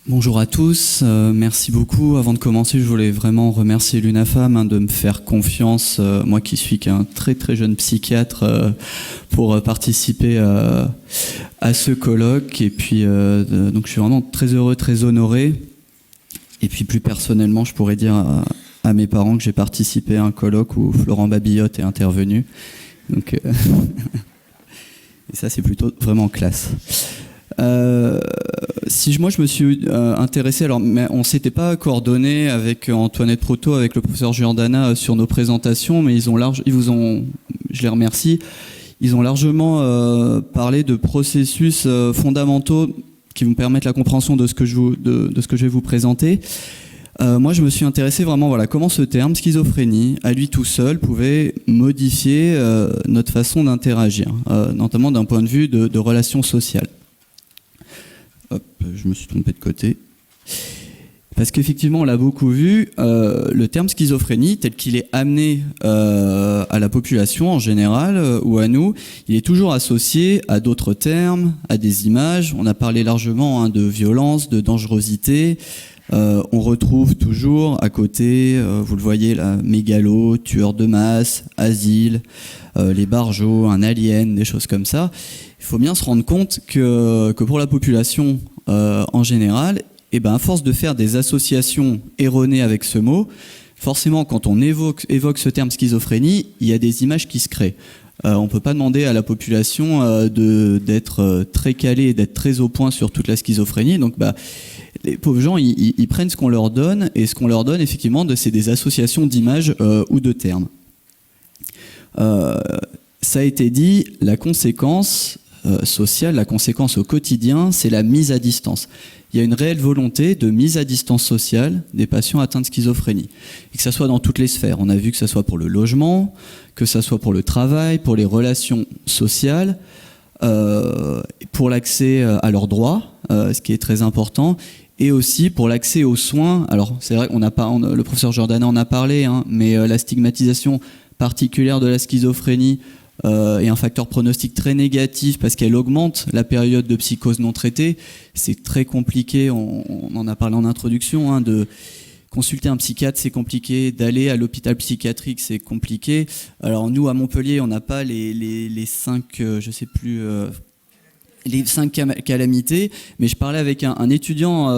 Bonjour à tous, merci beaucoup. Avant de commencer, je voulais vraiment remercier l'UNAFAM de me faire confiance, moi qui suis qu'un très très jeune psychiatre, pour participer à ce colloque. Et puis, donc je suis vraiment très heureux, très honoré. Et puis plus personnellement, je pourrais dire à mes parents que j'ai participé à un colloque où Florent Babillotte est intervenu. Donc, et ça, c'est plutôt vraiment classe. Moi je me suis intéressé, alors mais on s'était pas coordonné avec Antoinette Proto, avec le professeur Giordana sur nos présentations, mais je les remercie, ils ont largement parlé de processus fondamentaux qui vont permettre la compréhension de ce que je vais vous présenter. Moi je me suis intéressé vraiment comment ce terme schizophrénie à lui tout seul pouvait modifier notre façon d'interagir, notamment d'un point de vue de relations sociales. Hop, je me suis trompé de côté. Parce qu'effectivement, on l'a beaucoup vu, le terme schizophrénie, tel qu'il est amené à la population en général, ou à nous, il est toujours associé à d'autres termes, à des images. On a parlé largement de violence, de dangerosité. On retrouve toujours à côté, vous le voyez là, mégalo, tueur de masse, asile, les barjots, un alien, des choses comme ça. Il faut bien se rendre compte que pour la population en général, à force de faire des associations erronées avec ce mot, forcément quand on évoque ce terme schizophrénie, il y a des images qui se créent. On ne peut pas demander à la population d'être très calée et d'être très au point sur toute la schizophrénie. Donc les pauvres gens, ils prennent ce qu'on leur donne, et ce qu'on leur donne effectivement, c'est des associations d'images ou de termes. Ça a été dit, la conséquence sociale, la conséquence au quotidien, c'est la mise à distance. Il y a une réelle volonté de mise à distance sociale des patients atteints de schizophrénie. Et que ça soit dans toutes les sphères. On a vu que ça soit pour le logement, que ça soit pour le travail, pour les relations sociales, pour l'accès à leurs droits, ce qui est très important, et aussi pour l'accès aux soins. Alors c'est vrai le professeur Giordana en a parlé, mais la stigmatisation particulière de la schizophrénie est un facteur pronostic très négatif parce qu'elle augmente la période de psychose non traitée. C'est très compliqué, on en a parlé en introduction, de consulter un psychiatre c'est compliqué, d'aller à l'hôpital psychiatrique c'est compliqué. Alors nous à Montpellier on n'a pas les 5, les 5 calamités, mais je parlais avec un étudiant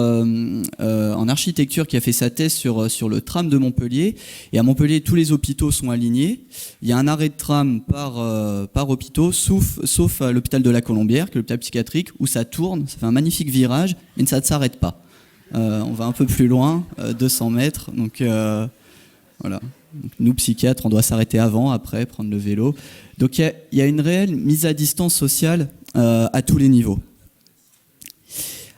en architecture qui a fait sa thèse sur le tram de Montpellier, et à Montpellier tous les hôpitaux sont alignés, il y a un arrêt de tram par hôpital, sauf à l'hôpital de la Colombière, qui est l'hôpital psychiatrique, où ça tourne, ça fait un magnifique virage, mais ça ne s'arrête pas. On va un peu plus loin, 200 mètres, donc voilà. Donc, nous psychiatres, on doit s'arrêter avant, après, prendre le vélo. Donc il y a une réelle mise à distance sociale à tous les niveaux.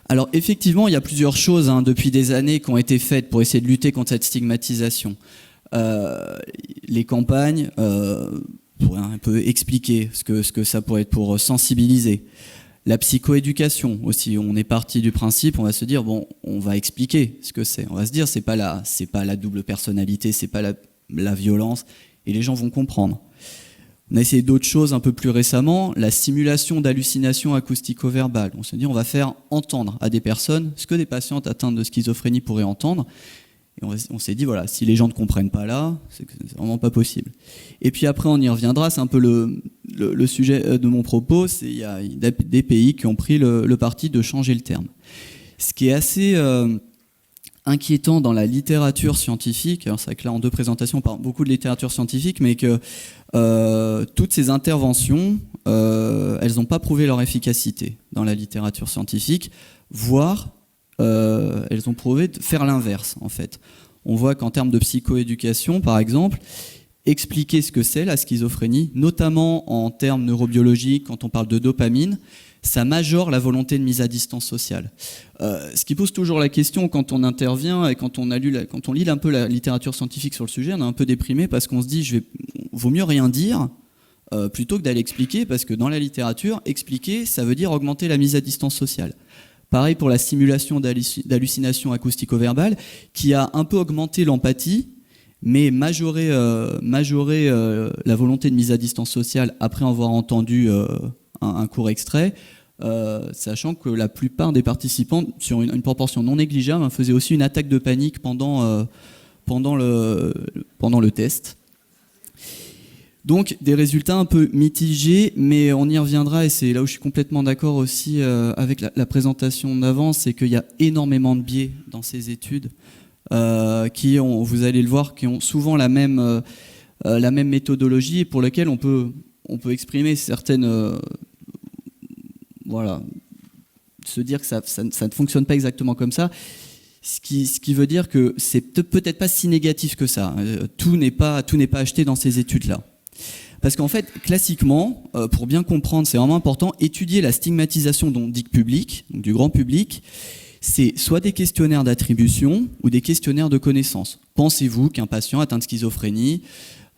Alors effectivement, il y a plusieurs choses depuis des années qui ont été faites pour essayer de lutter contre cette stigmatisation. Les campagnes, pour un peu expliquer ce que ça pourrait être, pour sensibiliser. La psychoéducation aussi, on est parti du principe, on va se dire, on va expliquer ce que c'est. On va se dire, c'est pas la double personnalité, c'est pas la violence, et les gens vont comprendre. On a essayé d'autres choses un peu plus récemment, la simulation d'hallucinations acoustico-verbales. On s'est dit, on va faire entendre à des personnes ce que des patientes atteintes de schizophrénie pourraient entendre. Et on s'est dit, voilà, si les gens ne comprennent pas là, c'est vraiment pas possible. Et puis après, on y reviendra, c'est un peu le sujet de mon propos, il y a des pays qui ont pris le parti de changer le terme. Ce qui est assez inquiétant dans la littérature scientifique, alors c'est vrai que là en 2 présentations on parle beaucoup de littérature scientifique, mais que toutes ces interventions, elles n'ont pas prouvé leur efficacité dans la littérature scientifique, voire elles ont prouvé de faire l'inverse en fait. On voit qu'en termes de psychoéducation par exemple, expliquer ce que c'est la schizophrénie, notamment en termes neurobiologiques, quand on parle de dopamine, ça majore la volonté de mise à distance sociale. Ce qui pose toujours la question quand on intervient et quand on lit un peu la littérature scientifique sur le sujet, on est un peu déprimé parce qu'on se dit vaut mieux rien dire plutôt que d'aller expliquer, parce que dans la littérature, expliquer, ça veut dire augmenter la mise à distance sociale. Pareil pour la simulation d'hallucinations acoustico-verbales, qui a un peu augmenté l'empathie, mais majorer la volonté de mise à distance sociale après avoir entendu un court extrait, sachant que la plupart des participants, sur une proportion non négligeable, faisaient aussi une attaque de panique pendant le test. Donc des résultats un peu mitigés, mais on y reviendra, et c'est là où je suis complètement d'accord aussi avec la présentation d'avant, c'est qu'il y a énormément de biais dans ces études qui ont, vous allez le voir, qui ont souvent la même méthodologie et pour lesquelles on peut exprimer certaines... voilà, se dire que ça ne fonctionne pas exactement comme ça, ce qui veut dire que c'est peut-être pas si négatif que ça. Tout n'est pas acheté dans ces études-là. Parce qu'en fait, classiquement, pour bien comprendre, c'est vraiment important, étudier la stigmatisation dit public, donc du grand public, c'est soit des questionnaires d'attribution ou des questionnaires de connaissance. Pensez-vous qu'un patient atteint de schizophrénie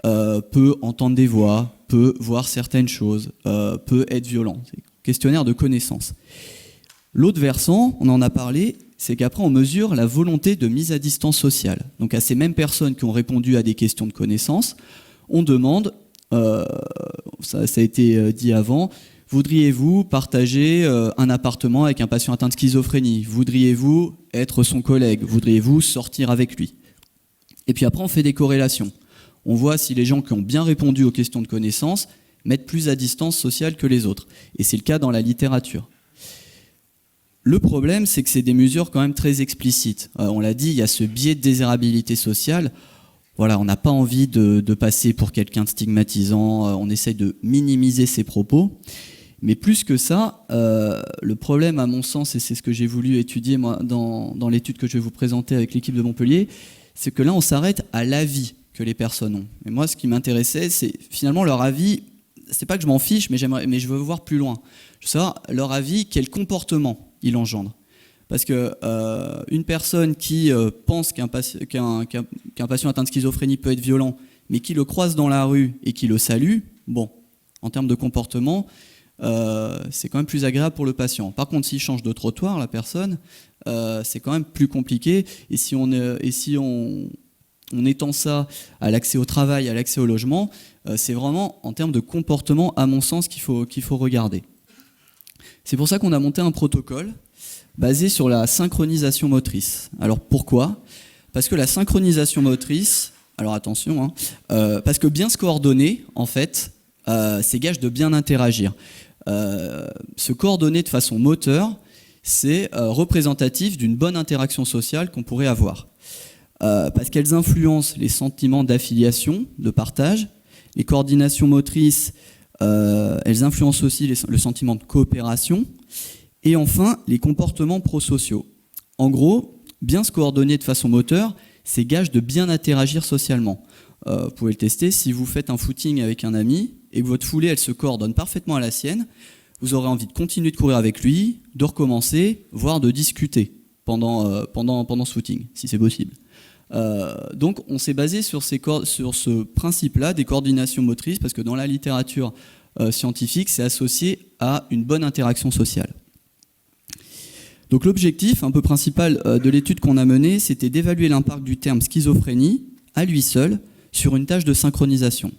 peut entendre des voix, peut voir certaines choses, peut être violent? C'est questionnaire de connaissance. L'autre versant, on en a parlé, c'est qu'après on mesure la volonté de mise à distance sociale. Donc à ces mêmes personnes qui ont répondu à des questions de connaissance, on demande, ça a été dit avant, voudriez-vous partager un appartement avec un patient atteint de schizophrénie? Voudriez-vous être son collègue? Voudriez-vous sortir avec lui? Et puis après on fait des corrélations. On voit si les gens qui ont bien répondu aux questions de connaissance mettent plus à distance sociale que les autres. Et c'est le cas dans la littérature. Le problème, c'est que c'est des mesures quand même très explicites. On l'a dit, il y a ce biais de désirabilité sociale. Voilà, on n'a pas envie de passer pour quelqu'un de stigmatisant, on essaye de minimiser ses propos. Mais plus que ça, le problème à mon sens, et c'est ce que j'ai voulu étudier moi, dans l'étude que je vais vous présenter avec l'équipe de Montpellier, c'est que là on s'arrête à l'avis que les personnes ont. Et moi ce qui m'intéressait, c'est finalement leur avis, c'est pas que je m'en fiche, mais je veux voir plus loin. Je veux savoir leur avis, quel comportement il engendre. Parce que une personne qui pense qu'un patient atteint de schizophrénie peut être violent, mais qui le croise dans la rue et qui le salue, bon, en termes de comportement, c'est quand même plus agréable pour le patient. Par contre, s'il change de trottoir, la personne, c'est quand même plus compliqué. Et si on étend ça à l'accès au travail, à l'accès au logement, c'est vraiment en termes de comportement, à mon sens, qu'il faut regarder. C'est pour ça qu'on a monté un protocole basé sur la synchronisation motrice. Alors pourquoi? Parce que la synchronisation motrice, alors attention, parce que bien se coordonner, en fait, c'est gage de bien interagir. Se coordonner de façon moteur, c'est représentatif d'une bonne interaction sociale qu'on pourrait avoir. Parce qu'elles influencent les sentiments d'affiliation, de partage, les coordinations motrices, elles influencent aussi le sentiment de coopération, et enfin les comportements prosociaux. En gros, bien se coordonner de façon moteur, c'est gage de bien interagir socialement. Vous pouvez le tester, si vous faites un footing avec un ami, et que votre foulée elle se coordonne parfaitement à la sienne, vous aurez envie de continuer de courir avec lui, de recommencer, voire de discuter pendant ce footing, si c'est possible. Donc on s'est basé sur ce principe-là des coordinations motrices, parce que dans la littérature scientifique, c'est associé à une bonne interaction sociale. Donc l'objectif un peu principal de l'étude qu'on a menée, c'était d'évaluer l'impact du terme schizophrénie à lui seul sur une tâche de synchronisation.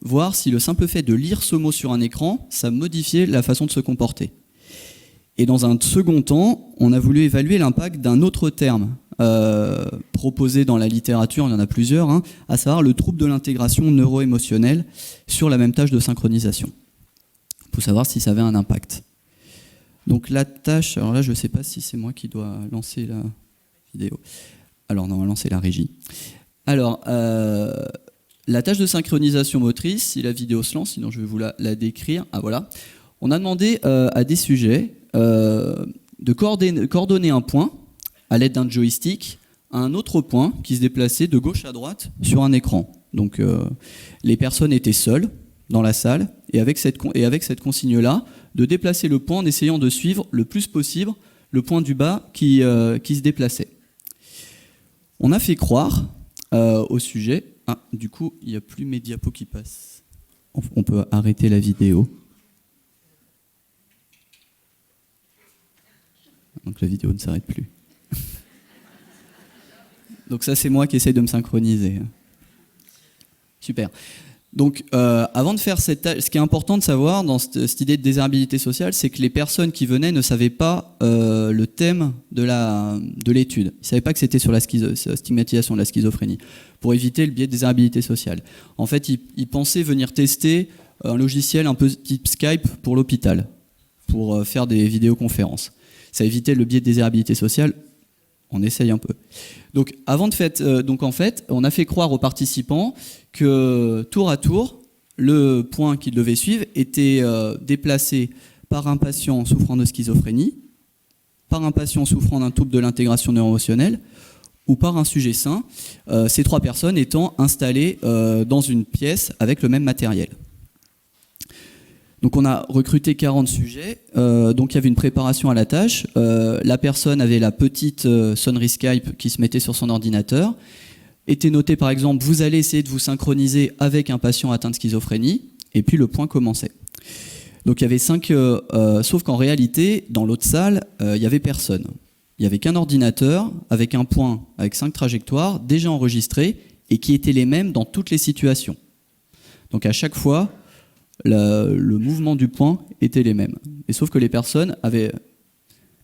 Voir si le simple fait de lire ce mot sur un écran, ça modifiait la façon de se comporter. Et dans un second temps, on a voulu évaluer l'impact d'un autre terme proposé dans la littérature, il y en a plusieurs, à savoir le trouble de l'intégration neuro-émotionnelle sur la même tâche de synchronisation, pour savoir si ça avait un impact. Donc la tâche, alors là je ne sais pas si c'est moi qui dois lancer la vidéo. Alors normalement c'est la régie. Alors la tâche de synchronisation motrice, si la vidéo se lance, sinon je vais vous la décrire. Ah voilà. On a demandé à des sujets de coordonner un point à l'aide d'un joystick à un autre point qui se déplaçait de gauche à droite sur un écran. Donc les personnes étaient seules dans la salle et avec cette consigne-là, de déplacer le point en essayant de suivre le plus possible le point du bas qui se déplaçait. On a fait croire au sujet... Ah, du coup, il n'y a plus mes diapos qui passent. On peut arrêter la vidéo. Donc la vidéo ne s'arrête plus. Donc ça, c'est moi qui essaye de me synchroniser. Super. Donc, avant de faire cette tâche, ce qui est important de savoir dans cette idée de désirabilité sociale, c'est que les personnes qui venaient ne savaient pas le thème de l'étude. Ils ne savaient pas que c'était sur la stigmatisation de la schizophrénie, pour éviter le biais de désirabilité sociale. En fait, ils pensaient venir tester un logiciel un peu type Skype pour l'hôpital, pour faire des vidéoconférences. Ça évitait le biais de désirabilité sociale. On essaye un peu. Donc, en fait, on a fait croire aux participants que tour à tour, le point qu'ils devaient suivre était déplacé par un patient souffrant de schizophrénie, par un patient souffrant d'un trouble de l'intégration neuro-émotionnelle ou par un sujet sain, ces 3 personnes étant installées dans une pièce avec le même matériel. Donc on a recruté 40 sujets, donc il y avait une préparation à la tâche. La personne avait la petite sonnerie Skype qui se mettait sur son ordinateur. Était noté par exemple, vous allez essayer de vous synchroniser avec un patient atteint de schizophrénie, et puis le point commençait. Donc il y avait 5, sauf qu'en réalité, dans l'autre salle, il n'y avait personne. Il n'y avait qu'un ordinateur avec un point, avec 5 trajectoires déjà enregistrées, et qui étaient les mêmes dans toutes les situations. Donc à chaque fois, le mouvement du point était les mêmes. Et sauf que les personnes avaient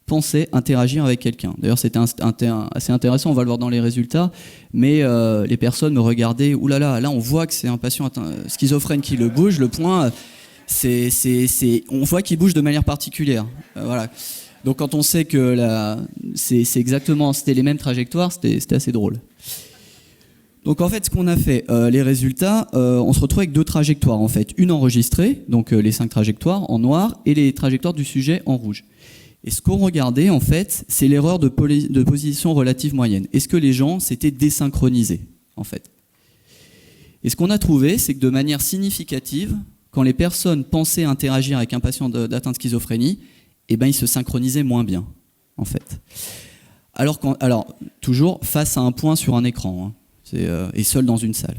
pensé interagir avec quelqu'un. D'ailleurs, c'était assez intéressant, on va le voir dans les résultats, mais les personnes me regardaient, oulala, là on voit que c'est un patient schizophrène qui le bouge, le point, on voit qu'il bouge de manière particulière. Voilà. Donc quand on sait que c'était les mêmes trajectoires, c'était assez drôle. Donc en fait, ce qu'on a fait, les résultats, on se retrouve avec 2 trajectoires en fait. Une enregistrée, donc les 5 trajectoires en noir, et les trajectoires du sujet en rouge. Et ce qu'on regardait en fait, c'est l'erreur de position relative moyenne. Est-ce que les gens s'étaient désynchronisés en fait? Et ce qu'on a trouvé, c'est que de manière significative, quand les personnes pensaient interagir avec un patient atteint de schizophrénie, eh ben, ils se synchronisaient moins bien en fait. Alors toujours face à un point sur un écran. Hein. Et seul dans une salle.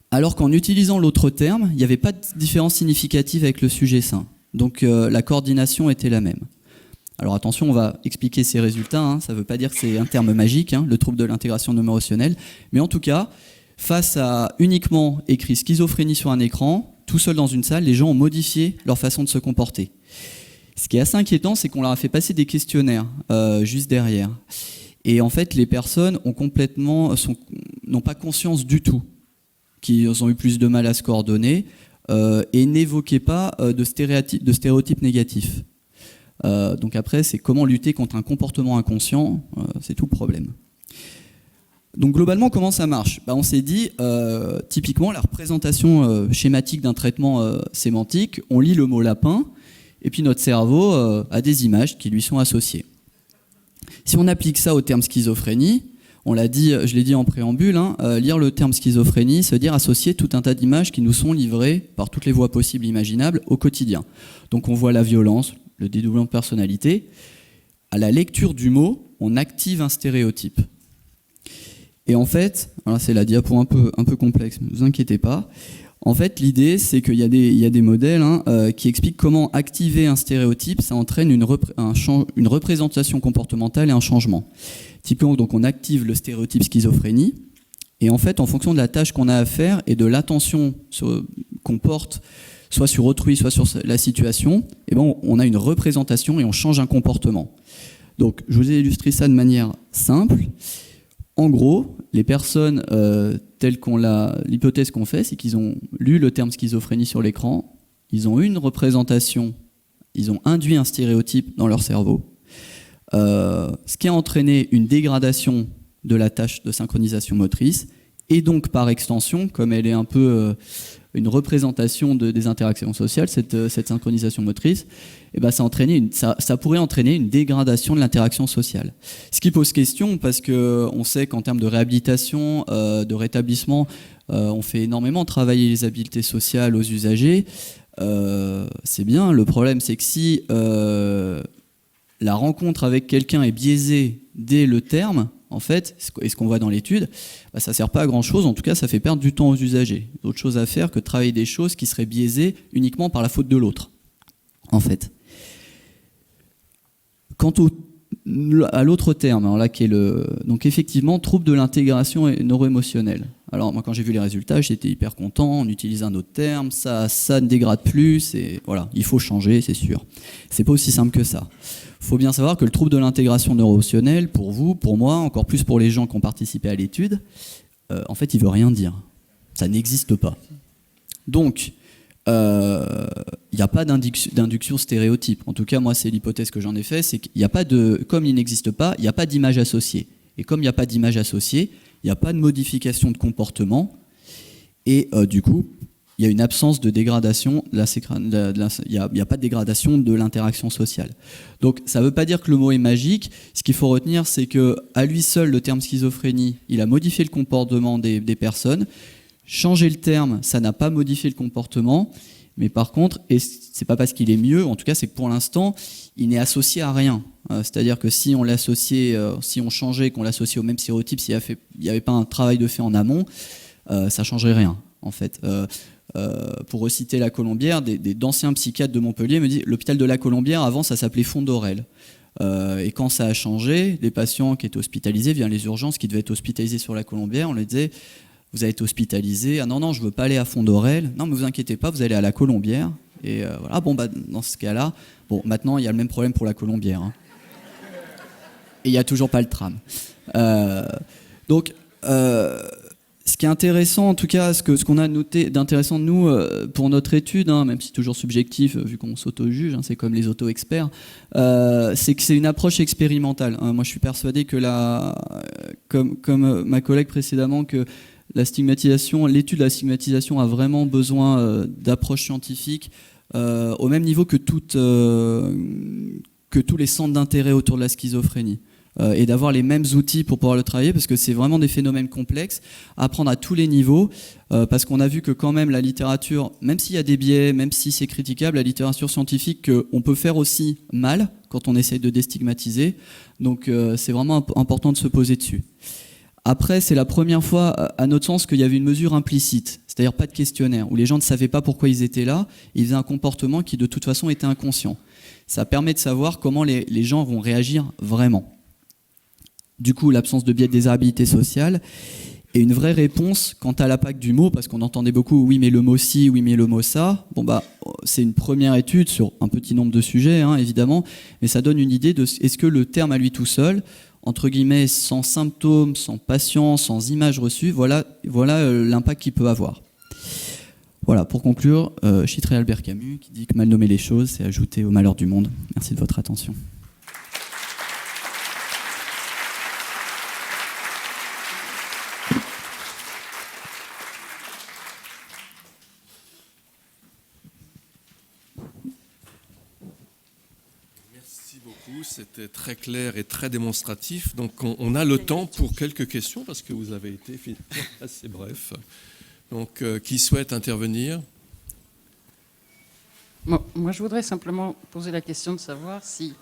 Alors qu'en utilisant l'autre terme, il n'y avait pas de différence significative avec le sujet sain. Donc la coordination était la même. Alors attention, on va expliquer ces résultats, hein. Ça ne veut pas dire que c'est un terme magique, hein, le trouble de l'intégration neuro-émotionnelle, mais en tout cas, face à uniquement écrit schizophrénie sur un écran, tout seul dans une salle, les gens ont modifié leur façon de se comporter. Ce qui est assez inquiétant, c'est qu'on leur a fait passer des questionnaires juste derrière. Et en fait, les personnes n'ont pas conscience du tout qu'ils ont eu plus de mal à se coordonner et n'évoquaient pas de stéréotypes négatifs. Donc après, c'est comment lutter contre un comportement inconscient, c'est tout le problème. Donc globalement, comment ça marche? On s'est dit, typiquement, la représentation schématique d'un traitement sémantique, on lit le mot lapin, et puis notre cerveau a des images qui lui sont associées. Si on applique ça au terme schizophrénie, on l'a dit, je l'ai dit en préambule, hein, lire le terme schizophrénie, se dire associer tout un tas d'images qui nous sont livrées par toutes les voies possibles et imaginables au quotidien. Donc on voit la violence, le dédoublement de personnalité. À la lecture du mot, on active un stéréotype. Et en fait, alors c'est la diapo un peu complexe, ne vous inquiétez pas. En fait, l'idée, c'est qu'il y a des modèles qui expliquent comment activer un stéréotype, ça entraîne une représentation comportementale et un changement. Typiquement, donc, on active le stéréotype schizophrénie, et en fait, en fonction de la tâche qu'on a à faire et de l'attention qu'on porte, soit sur autrui, soit sur la situation, eh ben, on a une représentation et on change un comportement. Donc, je vous ai illustré ça de manière simple. En gros, les personnes telles l'hypothèse qu'on fait, c'est qu'ils ont lu le terme schizophrénie sur l'écran, ils ont eu une représentation, ils ont induit un stéréotype dans leur cerveau, ce qui a entraîné une dégradation de la tâche de synchronisation motrice, et donc par extension, comme elle est un peu une représentation des interactions sociales, cette synchronisation motrice, eh ben ça pourrait entraîner une dégradation de l'interaction sociale. Ce qui pose question parce qu'on sait qu'en termes de réhabilitation, de rétablissement, on fait énormément travailler les habiletés sociales aux usagers. C'est bien, le problème c'est que si la rencontre avec quelqu'un est biaisée dès le terme, en fait, et ce qu'on voit dans l'étude, ça ne sert pas à grand chose, en tout cas ça fait perdre du temps aux usagers. D'autres choses à faire que de travailler des choses qui seraient biaisées uniquement par la faute de l'autre, en fait. Quant à l'autre terme, alors là, qui est donc effectivement trouble de l'intégration neuro-émotionnelle. Alors moi quand j'ai vu les résultats, j'étais hyper content, on utilise un autre terme, ça ne dégrade plus, voilà, il faut changer, c'est sûr. C'est pas aussi simple que ça. Il faut bien savoir que le trouble de l'intégration neuro-émotionnelle, pour vous, pour moi, encore plus pour les gens qui ont participé à l'étude, en fait, il veut rien dire. Ça n'existe pas. Donc, il n'y a pas d'induction stéréotype. En tout cas, moi, c'est l'hypothèse que j'en ai fait, c'est qu'il n'y a pas comme il n'existe pas, il n'y a pas d'image associée. Et comme il n'y a pas d'image associée, il n'y a pas de modification de comportement. Et du coup, il y a une absence de dégradation, il n'y a pas de dégradation de l'interaction sociale. Donc ça ne veut pas dire que le mot est magique. Ce qu'il faut retenir, c'est qu'à lui seul, le terme schizophrénie, il a modifié le comportement des personnes. Changer le terme, ça n'a pas modifié le comportement. Mais par contre, et c'est pas parce qu'il est mieux, en tout cas c'est que pour l'instant, il n'est associé à rien. C'est-à-dire que si on l'associait, si on changeait, qu'on l'associait au même stéréotype, s'il n'y avait pas un travail de fait en amont, ça changerait rien en fait. Pour reciter la Colombière, d'anciens psychiatres de Montpellier me disent l'hôpital de la Colombière, avant ça s'appelait Fondorel. Et quand ça a changé, les patients qui étaient hospitalisés via les urgences, qui devaient être hospitalisés sur la Colombière, on leur disait vous avez été hospitalisé, ah non, je veux pas aller à Fondorel, non mais vous inquiétez pas, vous allez à la Colombière. Et voilà, bon bah dans ce cas-là, bon maintenant il y a le même problème pour la Colombière. Hein. Et il n'y a toujours pas le tram. Donc ce qui est intéressant, en tout cas, ce qu'on a noté d'intéressant de nous pour notre étude, hein, même si toujours subjectif, vu qu'on s'auto-juge, hein, c'est comme les auto-experts, c'est que c'est une approche expérimentale. Hein. Moi, je suis persuadé que comme ma collègue précédemment, que la stigmatisation, l'étude de la stigmatisation a vraiment besoin d'approche scientifique au même niveau que tous les centres d'intérêt autour de la schizophrénie. Et d'avoir les mêmes outils pour pouvoir le travailler, parce que c'est vraiment des phénomènes complexes, à apprendre à tous les niveaux, parce qu'on a vu que quand même la littérature, même s'il y a des biais, même si c'est critiquable, la littérature scientifique, on peut faire aussi mal quand on essaye de déstigmatiser, donc c'est vraiment important de se poser dessus. Après, c'est la première fois, à notre sens, qu'il y avait une mesure implicite, c'est-à-dire pas de questionnaire, où les gens ne savaient pas pourquoi ils étaient là, ils faisaient un comportement qui de toute façon était inconscient. Ça permet de savoir comment les gens vont réagir vraiment. Du coup, l'absence de biais de désirabilité sociale et une vraie réponse quant à l'impact du mot, parce qu'on entendait beaucoup « oui mais le mot ci, oui mais le mot ça ». Bon bah, c'est une première étude sur un petit nombre de sujets, hein, évidemment, mais ça donne une idée de est-ce que le terme à lui tout seul, entre guillemets, sans symptômes, sans patient, sans image reçue, voilà l'impact qu'il peut avoir. Voilà, pour conclure, je citerai Albert Camus qui dit que mal nommer les choses, c'est ajouter au malheur du monde. Merci de votre attention. C'était très clair et très démonstratif. Donc on a le temps pour quelques questions parce que vous avez été assez bref. Donc qui souhaite intervenir ? Moi, je voudrais simplement poser la question de savoir si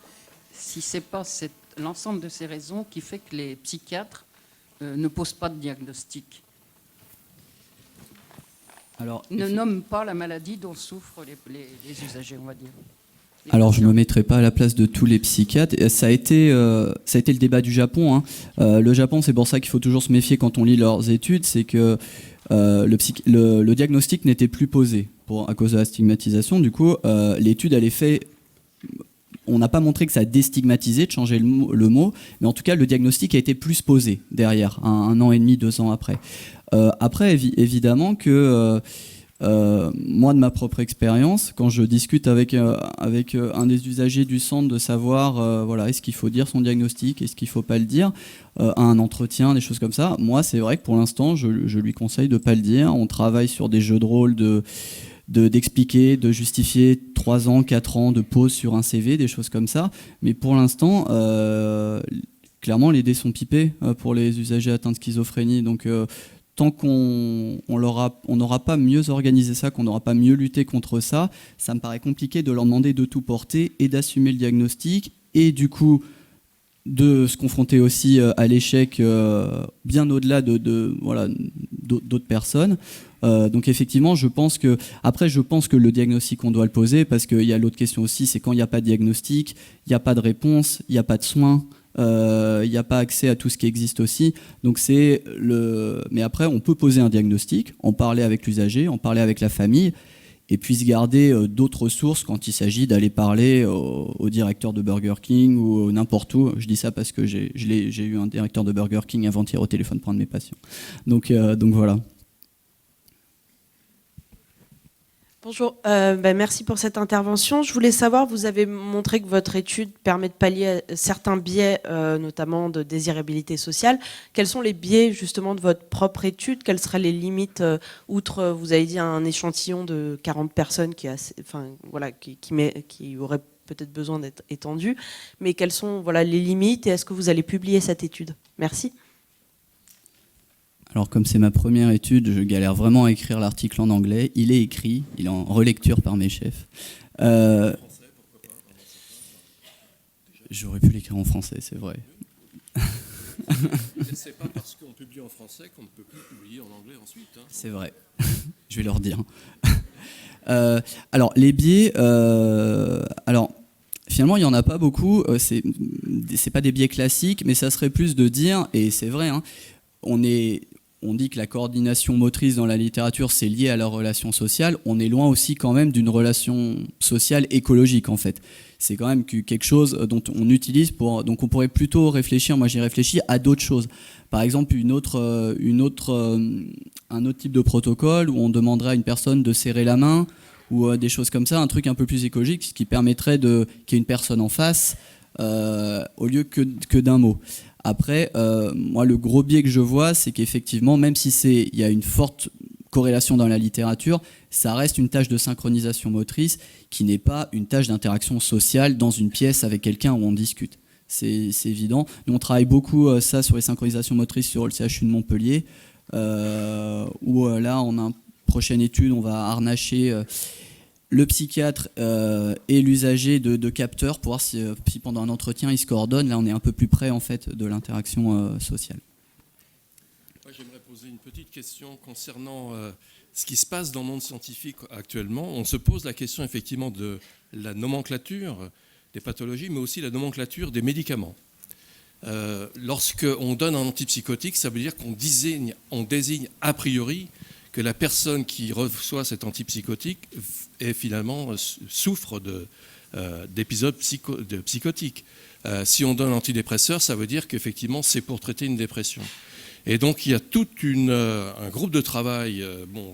c'est pas l'ensemble de ces raisons qui fait que les psychiatres ne posent pas de diagnostic. Alors, ne nomment pas la maladie dont souffrent les usagers, on va dire. Alors je ne me mettrai pas à la place de tous les psychiatres. Ça a été le débat du Japon. Hein. Le Japon, c'est pour ça qu'il faut toujours se méfier quand on lit leurs études, c'est que le diagnostic n'était plus posé à cause de la stigmatisation. Du coup, l'étude, elle est faite. On n'a pas montré que ça a déstigmatisé de changer le mot, mais en tout cas, le diagnostic a été plus posé derrière, un an et demi, 2 ans après. Après, évidemment que... moi, de ma propre expérience, quand je discute avec un des usagers du centre de savoir est-ce qu'il faut dire son diagnostic, est-ce qu'il ne faut pas le dire, à un entretien, des choses comme ça, moi, c'est vrai que pour l'instant, je lui conseille de ne pas le dire. On travaille sur des jeux de rôle d'expliquer, de justifier 3 ans, 4 ans de pause sur un CV, des choses comme ça. Mais pour l'instant, clairement, les dés sont pipés pour les usagers atteints de schizophrénie. Donc, tant qu'on n'aura pas mieux organisé ça, qu'on n'aura pas mieux lutté contre ça, ça me paraît compliqué de leur demander de tout porter et d'assumer le diagnostic et du coup de se confronter aussi à l'échec bien au-delà d'autres personnes. Donc effectivement, je pense que le diagnostic, on doit le poser parce qu'il y a l'autre question aussi, c'est quand il n'y a pas de diagnostic, il n'y a pas de réponse, il n'y a pas de soins, il n'y a pas accès à tout ce qui existe aussi. Donc mais après, on peut poser un diagnostic, en parler avec l'usager, en parler avec la famille, et puis se garder d'autres sources quand il s'agit d'aller parler au directeur de Burger King ou n'importe où. Je dis ça parce que j'ai eu un directeur de Burger King avant-hier au téléphone pour un de mes patients. Donc voilà. Bonjour, merci pour cette intervention. Je voulais savoir, vous avez montré que votre étude permet de pallier certains biais, notamment de désirabilité sociale. Quels sont les biais justement de votre propre étude? Quelles seraient les limites, outre, vous avez dit, un échantillon de 40 personnes qui aurait peut-être besoin d'être étendu, mais quelles sont les limites et est-ce que vous allez publier cette étude? Merci. Alors comme c'est ma première étude, je galère vraiment à écrire l'article en anglais. Il est écrit, il est en relecture par mes chefs. J'aurais pu l'écrire en français, c'est vrai. C'est pas parce qu'on publie en français qu'on ne peut plus publier en anglais ensuite. Hein. C'est vrai, je vais leur dire. Alors les biais, finalement il n'y en a pas beaucoup, c'est pas des biais classiques, mais ça serait plus de dire, et c'est vrai, hein, on dit que la coordination motrice dans la littérature, c'est lié à la relation sociale. On est loin aussi quand même d'une relation sociale écologique, en fait. C'est quand même quelque chose dont on utilise donc on pourrait plutôt réfléchir, moi j'y réfléchis, à d'autres choses. Par exemple, un autre type de protocole où on demanderait à une personne de serrer la main ou des choses comme ça, un truc un peu plus écologique, ce qui permettrait qu'il y ait une personne en face au lieu que d'un mot. Après, moi, le gros biais que je vois, c'est qu'effectivement, même si il y a une forte corrélation dans la littérature, ça reste une tâche de synchronisation motrice qui n'est pas une tâche d'interaction sociale dans une pièce avec quelqu'un où on discute. C'est évident. Nous, on travaille beaucoup ça sur les synchronisations motrices sur le CHU de Montpellier, où là, on a une prochaine étude, on va harnacher le psychiatre et l'usager de capteurs pour voir si pendant un entretien ils se coordonnent. Là on est un peu plus près en fait de l'interaction sociale. Moi, j'aimerais poser une petite question concernant ce qui se passe dans le monde scientifique actuellement. On se pose la question effectivement de la nomenclature des pathologies, mais aussi la nomenclature des médicaments. Lorsqu'on donne un antipsychotique, ça veut dire qu'on désigne a priori que la personne qui reçoit cet antipsychotique finalement souffre d'épisodes psychotiques. Si on donne un antidépresseur, ça veut dire qu'effectivement c'est pour traiter une dépression. Et donc il y a tout un groupe de travail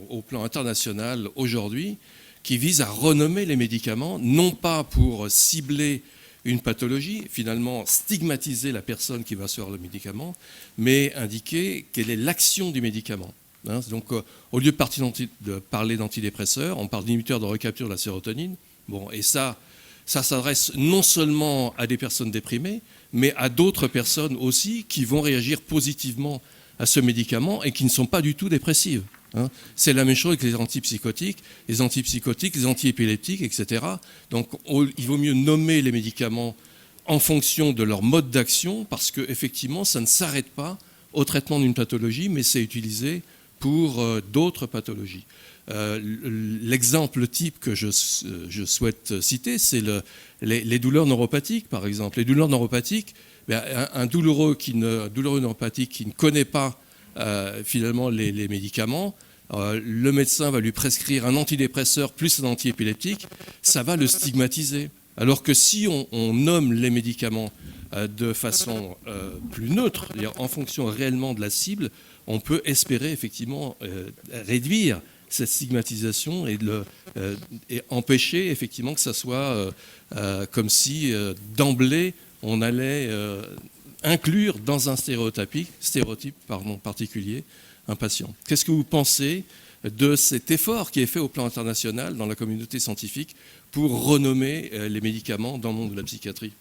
au plan international aujourd'hui qui vise à renommer les médicaments, non pas pour cibler une pathologie, finalement stigmatiser la personne qui va recevoir le médicament, mais indiquer quelle est l'action du médicament. Donc, au lieu de parler d'antidépresseurs, on parle d'inhibiteurs de recapture de la sérotonine. Et ça s'adresse non seulement à des personnes déprimées, mais à d'autres personnes aussi qui vont réagir positivement à ce médicament et qui ne sont pas du tout dépressives. C'est la même chose avec les antipsychotiques, les antiépileptiques, etc. Donc, il vaut mieux nommer les médicaments en fonction de leur mode d'action, parce qu'effectivement, ça ne s'arrête pas au traitement d'une pathologie, mais c'est utilisé pour d'autres pathologies. L'exemple type que je souhaite citer, c'est les douleurs neuropathiques, par exemple. Les douleurs neuropathiques, un douloureux neuropathique qui ne connaît pas finalement les médicaments, le médecin va lui prescrire un antidépresseur plus un antiépileptique, ça va le stigmatiser. Alors que si on nomme les médicaments de façon plus neutre, c'est-à-dire en fonction réellement de la cible, on peut espérer effectivement réduire cette stigmatisation et empêcher effectivement que ça soit comme si d'emblée on allait inclure dans un stéréotype particulier un patient. Qu'est-ce que vous pensez de cet effort qui est fait au plan international dans la communauté scientifique pour renommer les médicaments dans le monde de la psychiatrie ?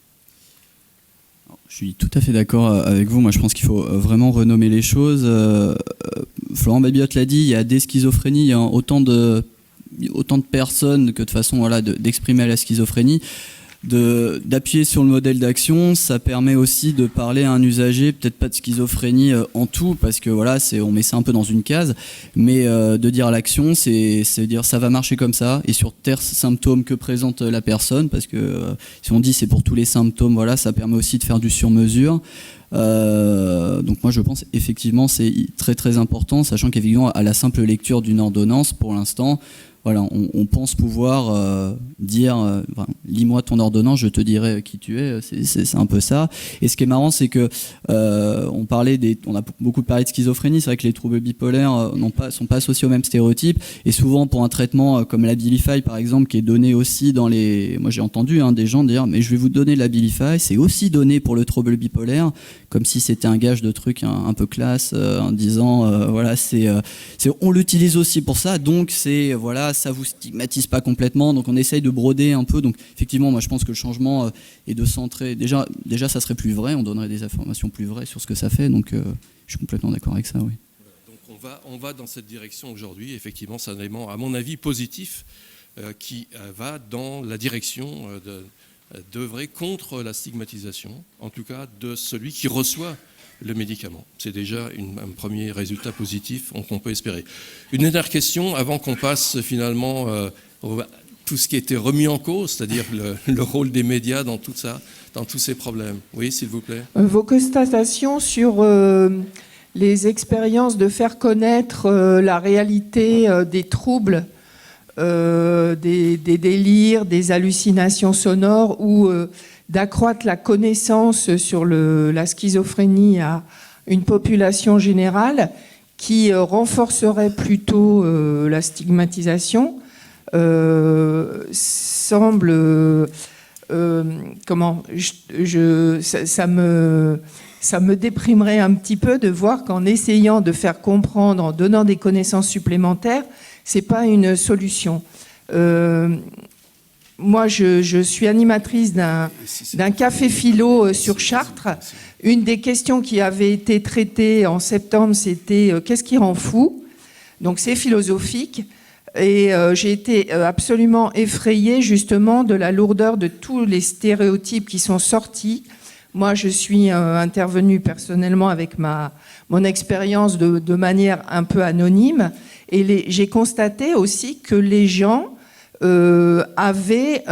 Je suis tout à fait d'accord avec vous. Moi, je pense qu'il faut vraiment renommer les choses. Florent Babiotte l'a dit, il y a des schizophrénies, il y a autant de personnes que de façon d'exprimer la schizophrénie. d'appuyer sur le modèle d'action. Ça permet aussi de parler à un usager, peut-être pas de schizophrénie en tout, parce que voilà, on met ça un peu dans une case, mais de dire l'action, c'est dire ça va marcher comme ça, et sur tel symptôme que présente la personne, parce que si on dit c'est pour tous les symptômes, voilà, ça permet aussi de faire du sur-mesure. Donc moi je pense effectivement c'est très très important, sachant qu'évidemment à la simple lecture d'une ordonnance, pour l'instant, voilà, on pense pouvoir dire lis-moi ton ordonnance, je te dirai qui tu es. C'est un peu ça. Et ce qui est marrant, c'est que on a beaucoup parlé de schizophrénie. C'est vrai que les troubles bipolaires sont pas associés aux mêmes stéréotypes. Et souvent, pour un traitement comme l'Abilify, par exemple, qui est donné aussi moi j'ai entendu des gens dire mais je vais vous donner l'Abilify, c'est aussi donné pour le trouble bipolaire, comme si c'était un gage de truc un peu classe, en disant voilà, on l'utilise aussi pour ça, donc ça vous stigmatise pas complètement, donc on essaye de broder un peu. Donc effectivement, moi je pense que le changement est de centrer, déjà ça serait plus vrai, on donnerait des informations plus vraies sur ce que ça fait, donc je suis complètement d'accord avec ça, oui. Donc on va dans cette direction aujourd'hui, effectivement c'est un élément à mon avis positif qui va dans la direction d'œuvrer contre la stigmatisation, en tout cas de celui qui reçoit le médicament. C'est déjà un premier résultat positif qu'on peut espérer. Une dernière question avant qu'on passe finalement tout ce qui a été remis en cause, c'est-à-dire le rôle des médias dans tout ça, dans tous ces problèmes. Oui, s'il vous plaît. Vos constatations sur les expériences de faire connaître la réalité des troubles, des délires, des hallucinations sonores ou d'accroître la connaissance sur la schizophrénie à une population générale qui renforcerait plutôt la stigmatisation, semble... ça me déprimerait un petit peu de voir qu'en essayant de faire comprendre, en donnant des connaissances supplémentaires, c'est pas une solution. Moi, je suis animatrice d'un café philo sur Chartres. Une des questions qui avait été traitée en septembre, c'était qu'est-ce qui rend fou ? Donc c'est philosophique. Et j'ai été absolument effrayée justement de la lourdeur de tous les stéréotypes qui sont sortis. Moi, je suis intervenue personnellement avec mon expérience de manière un peu anonyme. Et j'ai constaté aussi que les gens avaient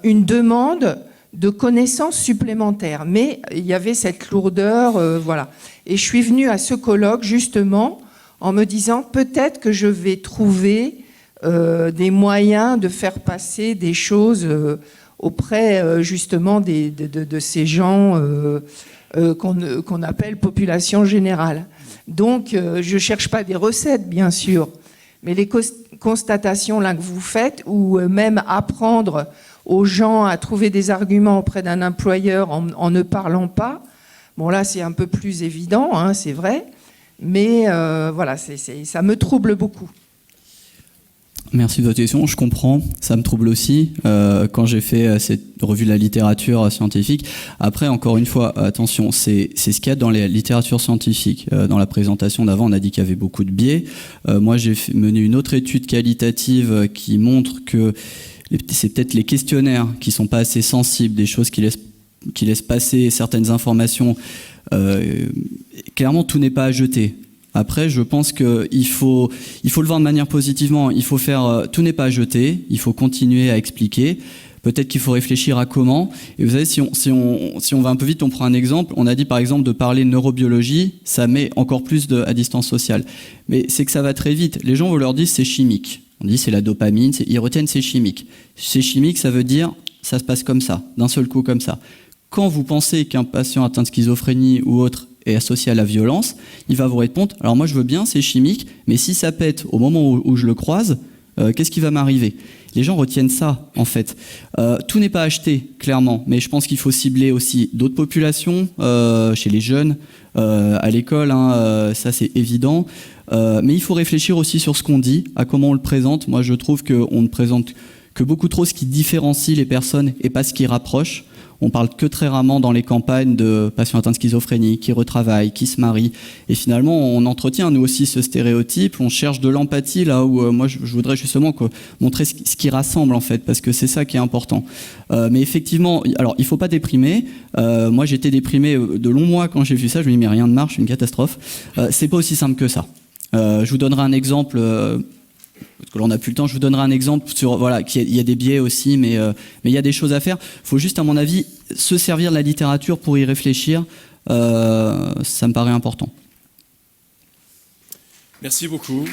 une demande de connaissances supplémentaires. Mais il y avait cette lourdeur, voilà. Et je suis venue à ce colloque justement en me disant peut-être que je vais trouver des moyens de faire passer des choses auprès justement de ces gens qu'on appelle population générale. Donc je ne cherche pas des recettes bien sûr, mais les constatations là que vous faites, ou même apprendre aux gens à trouver des arguments auprès d'un employeur en ne parlant pas, bon là c'est un peu plus évident, hein, c'est vrai, mais voilà, ça me trouble beaucoup. Merci de votre question, je comprends, ça me trouble aussi quand j'ai fait cette revue de la littérature scientifique. Après, encore une fois, attention, c'est ce qu'il y a dans les littératures scientifiques. Dans la présentation d'avant, on a dit qu'il y avait beaucoup de biais. Moi, j'ai mené une autre étude qualitative qui montre que c'est peut-être les questionnaires qui sont pas assez sensibles, des choses qui laissent passer certaines informations. Clairement, tout n'est pas à jeter. Après, je pense qu'il faut le voir de manière positivement. Il faut faire tout n'est pas à jeter. Il faut continuer à expliquer. Peut-être qu'il faut réfléchir à comment. Et vous savez, si on va un peu vite, on prend un exemple. On a dit par exemple de parler neurobiologie, ça met encore plus à distance sociale. Mais c'est que ça va très vite. Les gens, on leur dit c'est chimique. On dit c'est la dopamine. Ils retiennent c'est chimique. C'est chimique, ça veut dire ça se passe comme ça, d'un seul coup comme ça. Quand vous pensez qu'un patient atteint de schizophrénie ou autre est associé à la violence, il va vous répondre alors moi je veux bien, c'est chimique, mais si ça pète au moment où je le croise, qu'est-ce qui va m'arriver ? Les gens retiennent ça en fait. Tout n'est pas acheté clairement, mais je pense qu'il faut cibler aussi d'autres populations, chez les jeunes, à l'école, hein, ça c'est évident, mais il faut réfléchir aussi sur ce qu'on dit, à comment on le présente. Moi je trouve qu'on ne présente que beaucoup trop ce qui différencie les personnes et pas ce qui rapproche. On parle que très rarement dans les campagnes de patients atteints de schizophrénie, qui retravaillent, qui se marient. Et finalement, on entretient nous aussi ce stéréotype, on cherche de l'empathie là où moi je voudrais justement montrer ce qui rassemble en fait, parce que c'est ça qui est important. Mais effectivement, alors il faut pas déprimer. Moi j'étais déprimé de longs mois quand j'ai vu ça, je me dis mais rien ne marche, une catastrophe. C'est pas aussi simple que ça. Je vous donnerai un exemple, parce que là on n'a plus le temps, je vous donnerai un exemple sur, voilà, il y a des biais aussi, mais il y a des choses à faire. Il faut juste, à mon avis, se servir de la littérature pour y réfléchir, ça me paraît important. Merci beaucoup.